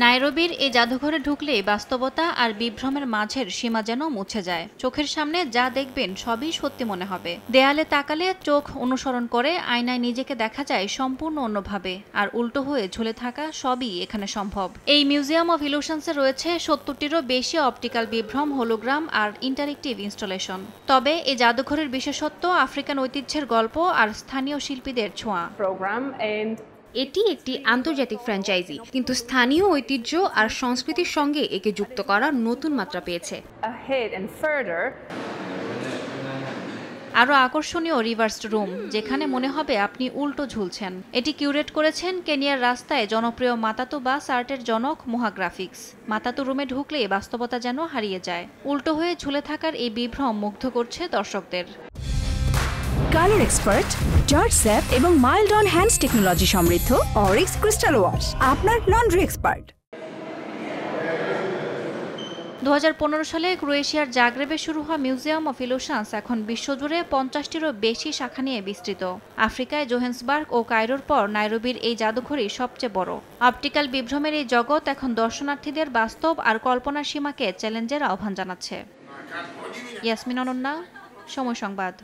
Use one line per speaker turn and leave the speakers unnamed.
নাইরোবির এই জাদুঘরে ঢুকলেই বাস্তবতা আর বিভ্রমের মাঝের সীমা যেন মুছে যায়। চোখের সামনে যা দেখবেন সবই সত্যি মনে হবে। দেয়ালে তাকালে চোখ অনুসরণ করে আয়নায় নিজেকে দেখা যায় সম্পূর্ণ অন্যভাবে, আর উল্টো হয়ে ঝুলে থাকা সবই এখানে সম্ভব। এই মিউজিয়াম অফ ইলিউশনসে রয়েছে ৭০টিরও বেশি অপটিক্যাল বিভ্রম, হোলোগ্রাম আর ইন্টারেক্টিভ ইনস্টলেশন। তবে এই জাদুঘরের বিশেষত্ব আফ্রিকান ঐতিহ্যের গল্প আর স্থানীয় শিল্পীদের ছোঁয়া।
এটি একটি আন্তর্জাতিক ফ্র্যাঞ্চাইজি, কিন্তু স্থানীয় ঐতিহ্য আর সংস্কৃতির সঙ্গে একে যুক্ত করার নতুন মাত্রা পেয়েছে।
আরও আকর্ষণীয় রিভার্স রুম, যেখানে মনে হবে আপনি উল্টো ঝুলছেন। এটি কিউরেট করেছেন কেনিয়ার রাস্তায় জনপ্রিয় মাতাতু বাস আর্টের জনক মোহা গ্রাফিক্স। মাতাতু রুমে ঢুকলে বাস্তবতা যেন হারিয়ে যায়। উল্টো হয়ে ঝুলে থাকার এই বিভ্রম মুগ্ধ করছে দর্শকদের।
কালার এক্সপার্ট, জর্জ স্যাপ এবং মাইল্ড অন হ্যান্ডস টেকনোলজি সমৃদ্ধ অরিক্স ক্রিস্টাল ওয়াশ আপনার লন্ড্রি এক্সপার্ট।
২০১৫ সালে ক্রোয়েশিয়ার জাগ্রেবে শুরু হওয়া মিউজিয়াম অফ ইলিউশনস এখন বিশ্বজুড়ে ৫০টিরও বেশি শাখা নিয়ে বিস্তৃত। আফ্রিকায় জোহেন্সবার্গ ও কায়রোর পর নাইরোবির এই জাদুঘরই সবচেয়ে বড়। অপটিক্যাল বিভ্রমের এই জগৎ এখন দর্শনার্থীদের বাস্তব আর কল্পনার সীমাকে চ্যালেঞ্জের আহ্বান জানাচ্ছে। ইয়াসমিন অনন্যা, সময় সংবাদ।